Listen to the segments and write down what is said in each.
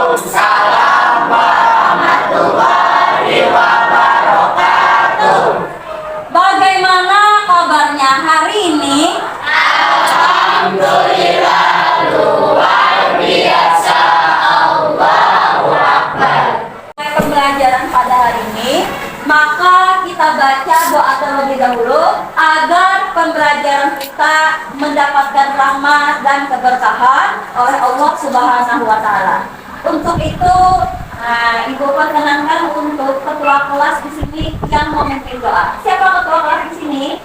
Waalaikumsalam warahmatullahi wabarakatuh. Bagaimana kabarnya hari ini? Alhamdulillah, luar biasa. Allahu Akbar. Pembelajaran pada hari ini, maka kita baca doa terlebih dahulu agar pembelajaran kita mendapatkan rahmat dan keberkahan oleh Allah Subhanahu wa taala. Untuk itu, Ibu perkenankan untuk ketua kelas di sini yang memimpin doa. Siapa ketua kelas di sini?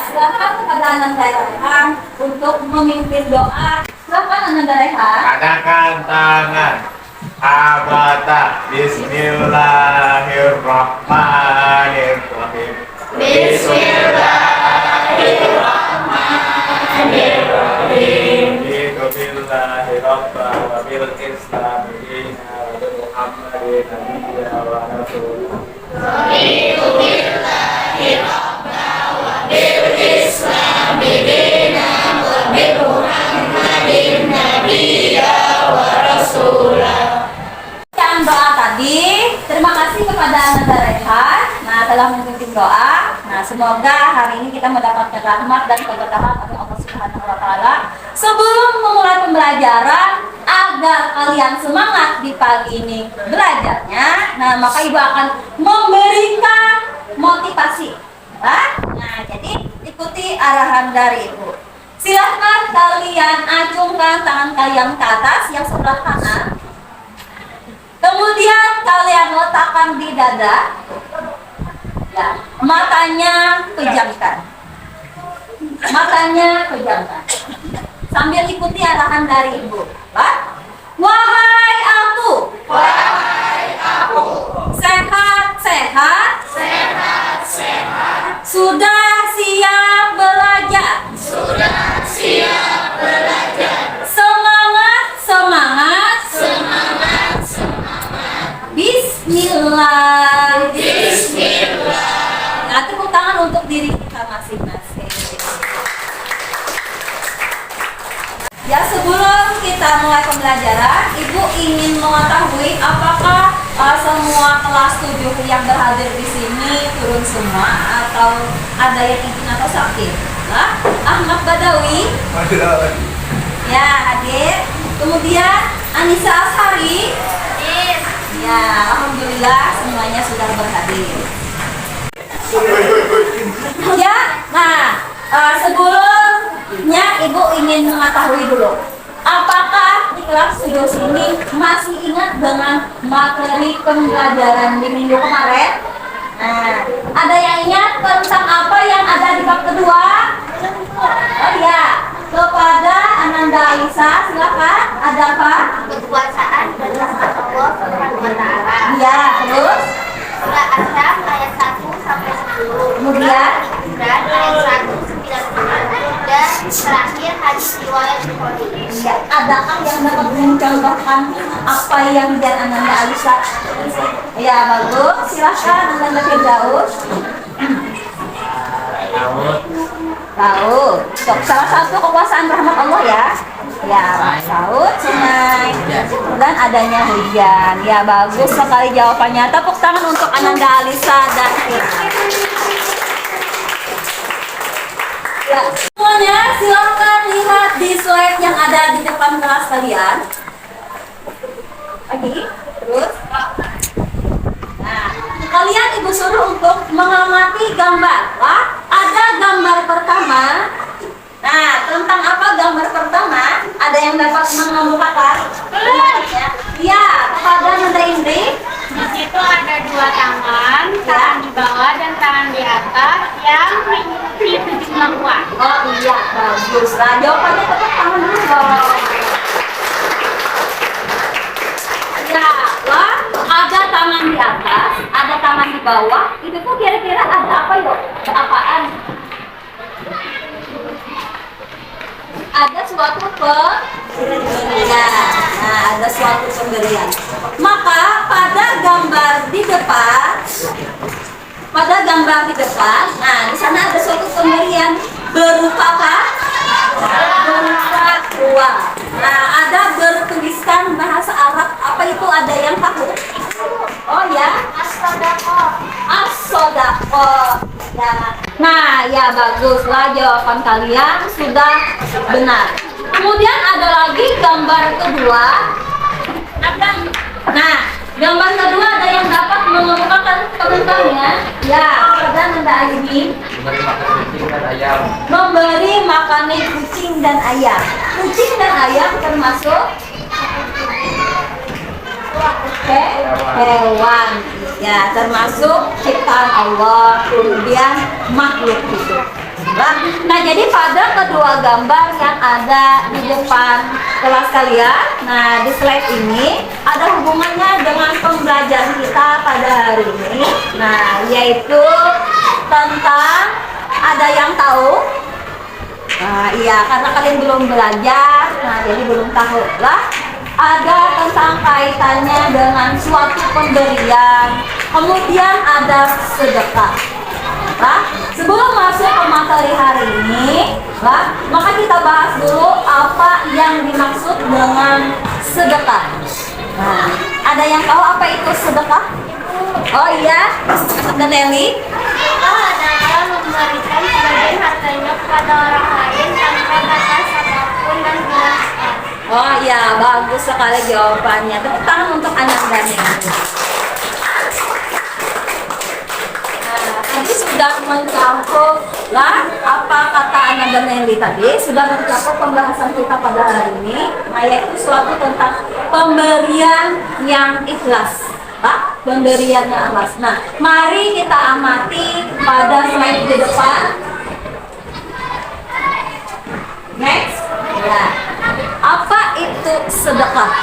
Silakan kepada Ananda Rehan untuk memimpin doa. Silakan Ananda Rehan. Angkatkan tangan. Abata. Bismillahirrahmanirrahim. Bismillahirrahmanirrahim. Billahi rabbah wa bil islami dina wa bi Muhammadin nabiyya wa rasulah. Billahi rabbah wa bil islami dina wa bi Muhammadin nabiyya wa rasulah. Doa tadi, terima kasih kepada Ananda Rehan telah memimpin doa. Semoga hari ini kita mendapatkan rahmat dan keberkahan dari Allah Subhanahu wa taala. Sebelum memulai pembelajaran agar kalian semangat di pagi ini belajarnya, maka Ibu akan memberikan motivasi. Jadi ikuti arahan dari Ibu. Silahkan kalian acungkan tangan kalian ke atas yang sebelah kanan. Kemudian kalian letakkan di dada. Matanya pejamkan. Sambil ikuti arahan dari Ibu. Wahai aku. Sehat-sehat. Sudah siap belajar. Semangat. Bismillah. Tepuk tangan untuk diri kita masing-masing. Ya, sebelum kita mulai pembelajaran, Ibu ingin mengetahui apakah semua kelas 7 yang berhadir di sini turun semua atau ada yang izin atau sakit? Ahmad Badawi. Ya, hadir. Kemudian Anissa Ashari. Ya, alhamdulillah semuanya sudah berhadir. Ya, sebelumnya Ibu ingin mengetahui dulu, apakah di kelas 7 sini masih ingat dengan materi pembelajaran di minggu kemarin? Ada yang ingat tentang apa yang ada di bab kedua? Oh ya, kepada Ananda Alisa, silakan. Ada apa? Kekuasaan dan rahmat Allah Subhanahu wa taala. Ya, terus Surah Asy-Syams ayat 1 sampai 10. kemudian Dan ayat 1 9 dan terakhir hadis riwayat Bukhari. ya, adakah yang dapat mencontohkan apa yang dia Ananda Alisa? Ya, bagus. Silakan Ananda Firdaus. Laut. Salah satu kekuasaan rahmat Allah ya. Ya, laut, sungai, dan adanya hujan. Ya, bagus sekali jawabannya. Tepuk tangan untuk Ananda Alisa dan Firdaus. Ya, semuanya silakan lihat di slide yang ada di depan kelas kalian. Oke, terus. Kalian Ibu suruh untuk mengamati gambar. Ada gambar pertama. Tentang apa gambar pertama? Ada yang dapat mengemukakan? Ya, kepada Nanda Indri. Di situ ada dua tangan, tangan di bawah dan tangan di atas yang mengikuti sejumlah uang. Oh iya, bagus. Jawabannya tetap tangan dulu dong. Ya, ada tangan di atas, ada tangan di bawah. Itu tuh kira-kira ada apa yuk? Ada apaan? Ada suatu pemberian. Ada suatu pemberian. Maka pada gambar di depan, di sana ada suatu pemberian berupa apa? Berupa uang. Ada tuliskan bahasa Arab, apa itu, ada yang tahu? Oh ya, As-sadaqah. as-sodaqah. Ya. Nah, ya baguslah, jawaban kalian sudah benar. Kemudian ada lagi gambar kedua. Nah, gambar kedua ada yang dapat mengemukakan komentarnya? Ya, ada Nanda Aini. Memberi makan kucing dan ayam. Kucing dan ayam termasuk hewan, ya, termasuk ciptaan Allah, kemudian makhluk hidup. Nah, jadi pada kedua gambar yang ada di depan kelas kalian, nah di slide ini ada hubungannya dengan pembelajaran kita pada hari ini. Nah, yaitu tentang, ada yang tahu? Nah, iya, karena kalian belum belajar, nah jadi belum tahu lah. Ada tentang kaitannya dengan suatu pemberian, kemudian ada sedekah. Nah, sebelum masuk ke materi hari ini, maka kita bahas dulu apa yang dimaksud dengan sedekah. Nah, ada yang tahu apa itu sedekah? Oh iya, Tante Nelly. Sedekah adalah memberikan sebagian hartanya kepada orang lain tanpa batas apapun dan jelaskan. Oh iya, bagus sekali jawabannya. Tepuk tangan untuk Ananda Nelly. Tadi sudah mencakup lah apa kata Ananda Nelly tadi, sudah mencakup pembahasan kita pada hari ini, yaitu suatu tentang pemberian yang ikhlas. Pemberian yang ikhlas. Nah, mari kita amati pada slide di depan. Next. Ya. Apa itu sedekah?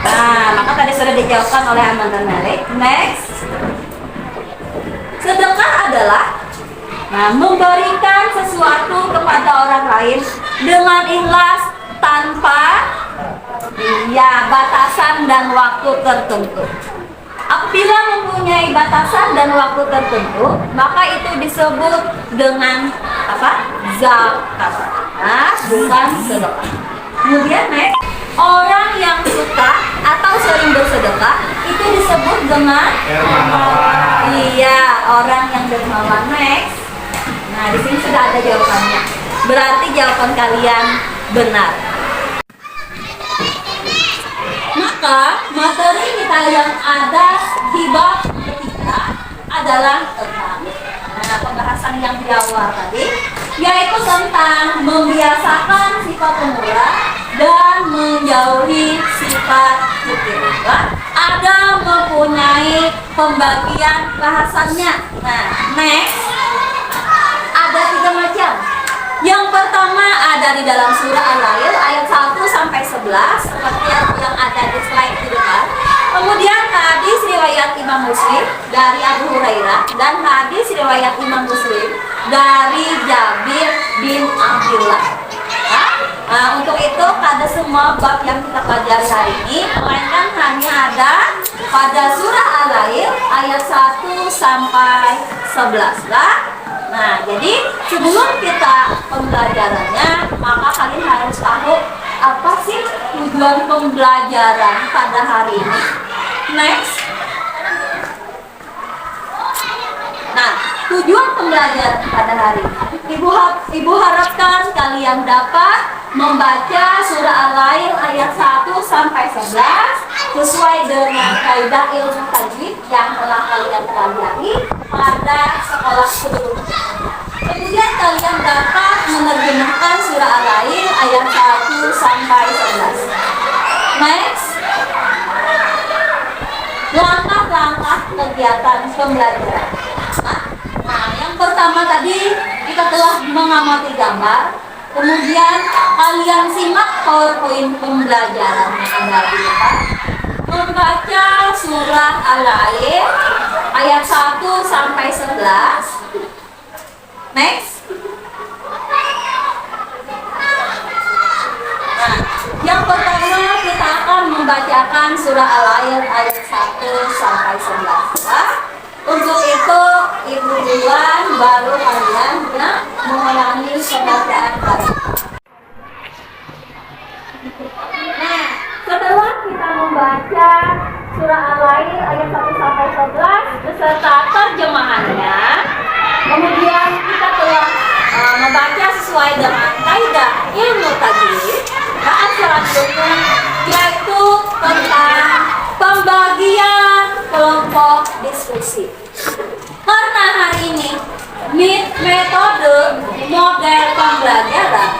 Nah, maka tadi sudah dijawabkan oleh Ananda Nelly. Next. Sedekah adalah memberikan sesuatu kepada orang lain dengan ikhlas tanpa batasan dan waktu tertentu. Apabila mempunyai batasan dan waktu tertentu, maka itu disebut dengan apa? Zakat. Nah, bukan sedekah. Kemudian next, orang yang suka atau sering bersedekah itu disebut dengan iya, orang yang dermawan. Next. Nah, di sini sudah ada jawabannya. Berarti jawaban kalian benar. Maka materi kita yang ada di bab ketiga adalah tentang pembahasan yang di awal tadi, yaitu tentang membiasakan sifat pemurah dan menjauhi sifat kikir. Ada mempunyai pembagian bahasannya. Nah, next, ada 3 macam. Yang pertama ada di dalam surah Al-Lail ayat 1 sampai 11 seperti yang ada di slide di depan. Kemudian hadis riwayat Imam Muslim dari Abu Hurairah dan hadis riwayat Imam Muslim dari Jabir bin Abdullah. Nah, untuk itu pada semua bab yang kita pelajari hari ini, melainkan hanya ada pada surah Al-Lail ayat 1 sampai 11 lah. Nah, jadi sebelum kita pembelajarannya, maka kalian harus tahu apa sih tujuan pembelajaran pada hari ini. Next. Nah, tujuan pembelajaran pada hari ini, Ibu harapkan kalian dapat membaca surah Al-Lail ayat 1 sampai 11 sesuai dengan kaidah ilmu tajwid yang telah kalian pelajari pada sekolah sebelumnya. Kemudian kalian dapat menerjemahkan surah Al-Lail ayat 1 sampai 11. Next. Langkah-langkah kegiatan pembelajaran. Nah, yang pertama tadi kita telah mengamati gambar. Kemudian kalian simak PowerPoint pembelajaran yang ada di depan. Membaca surah Al-Lail ayat 1 sampai 11. Next. Nah, yang pertama kita akan membacakan surah Al-Lail ayat 1 sampai 11. Untuk itu ibu duluan, baru kalian mengulangi pembacaan. Nah, setelah kita membaca surah Al-Lail ayat 1 sampai 11 beserta terjemahannya. Kemudian kita telah membaca sesuai dengan kaidah ilmu tajwid saat surat dukun, yaitu tentang pembagian kelompok diskusi. Karena hari ini metode model pembelajaran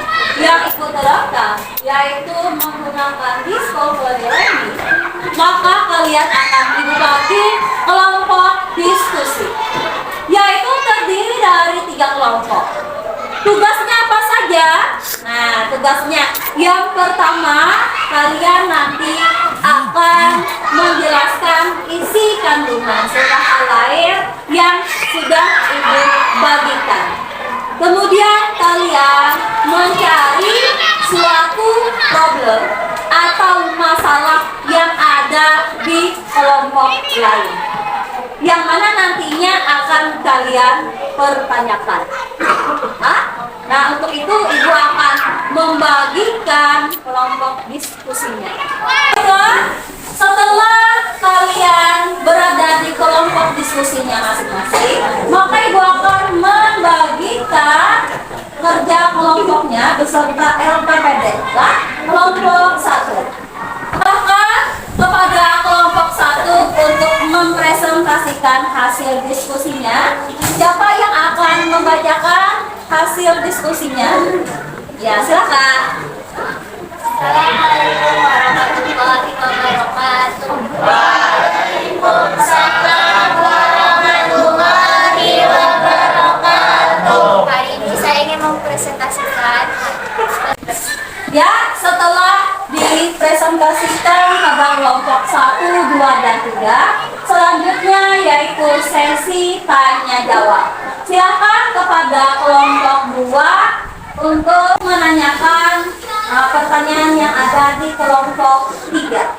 yang ikut terapkan yaitu menggunakan discovery learning, maka kalian akan dibagi kelompok diskusi, yaitu terdiri dari 3 kelompok. Tugasnya apa saja? Nah, tugasnya yang pertama, kalian nanti akan menjelaskan isi kandungan surah Al-Lail yang sudah Ibu bagikan. Kemudian kalian mencari suatu problem atau masalah yang ada di kelompok lain, yang mana nantinya akan kalian pertanyakan. Nah, untuk itu Ibu akan membagikan kelompok diskusinya. Setelah kalian berada di kelompok diskusinya masing-masing, maka Ibu akan membagikan kerja kelompoknya beserta LPPD kelompok 1. Bahkan kepada kelompok 1 untuk mempresentasikan hasil diskusinya. Siapa yang akan membacakan hasil diskusinya? Ya, silakan. Assalamualaikum warahmatullahi wabarakatuh. Waalaikumsalam warahmatullahi wabarakatuh. Hari ini saya ingin mempresentasikan Ya, setelah dipresentasikan pada kelompok 1, 2, dan 3, selanjutnya yaitu sesi tanya jawab. Silakan kepada kelompok 2 untuk menanyakan pertanyaan yang ada di kelompok 3.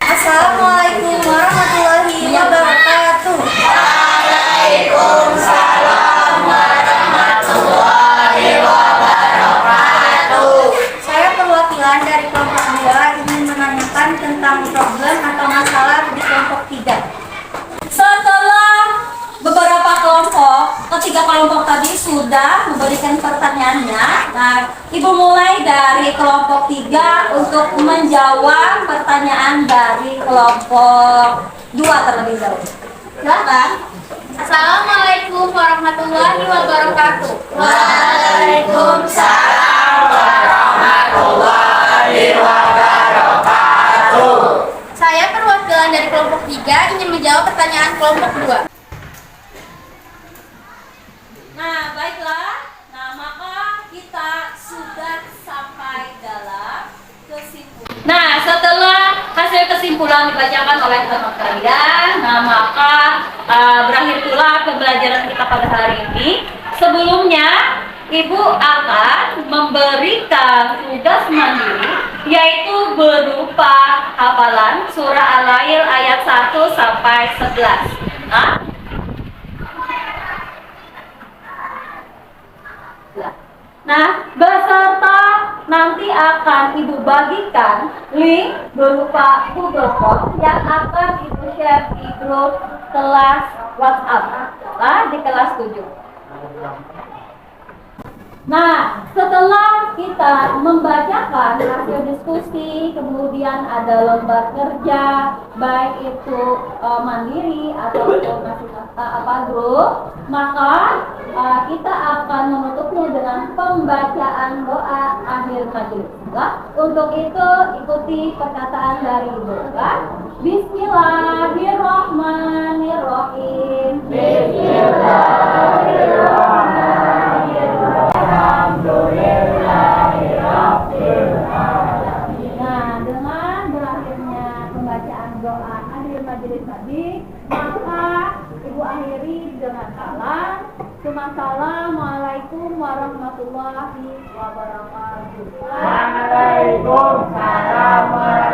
Assalamualaikum warahmatullahi wabarakatuh. Waalaikumsalam warahmatullahi wabarakatuh. Saya perwakilan dari kelompok 2 ingin menanyakan tentang problem atau masalah di kelompok 3. Setelah beberapa kelompok, ketiga kelompok tadi sudah memberikan pertanyaannya. Nah, Ibu mulai dari kelompok 3 untuk menjawab pertanyaan dari kelompok 2 terlebih dahulu. Silakan. Assalamualaikum warahmatullahi wabarakatuh. Waalaikumsalam warahmatullahi wabarakatuh. Saya perwakilan dari kelompok 3 ingin menjawab pertanyaan kelompok 2. Nah, baiklah. Nah, maka kita sudah sampai dalam kesimpulan. Nah, setelah hasil kesimpulan dibacakan oleh teman kalian, nah maka berakhir pula pembelajaran kita pada hari ini. Sebelumnya, Ibu akan memberikan tugas mandiri, yaitu berupa hafalan surah Al-Lail ayat 1 sampai 11. Nah, beserta nanti akan Ibu bagikan link berupa Google Form yang akan Ibu share di grup kelas WhatsApp di kelas 7. Nah, setelah kita membacakan hasil diskusi, kemudian ada lembar kerja, baik itu mandiri atau grup, maka kita akan menutupnya dengan pembacaan doa akhir majelis. Untuk itu ikuti perkataan dari Ibu. Bismillahirrahmanirrahim. Nah, dengan berakhirnya pembacaan doa akhir majelis tadi, maka Ibu akhiri dengan salam. Assalamualaikum warahmatullahi wabarakatuh. Waalaikumsalam warahmatullahi wabarakatuh.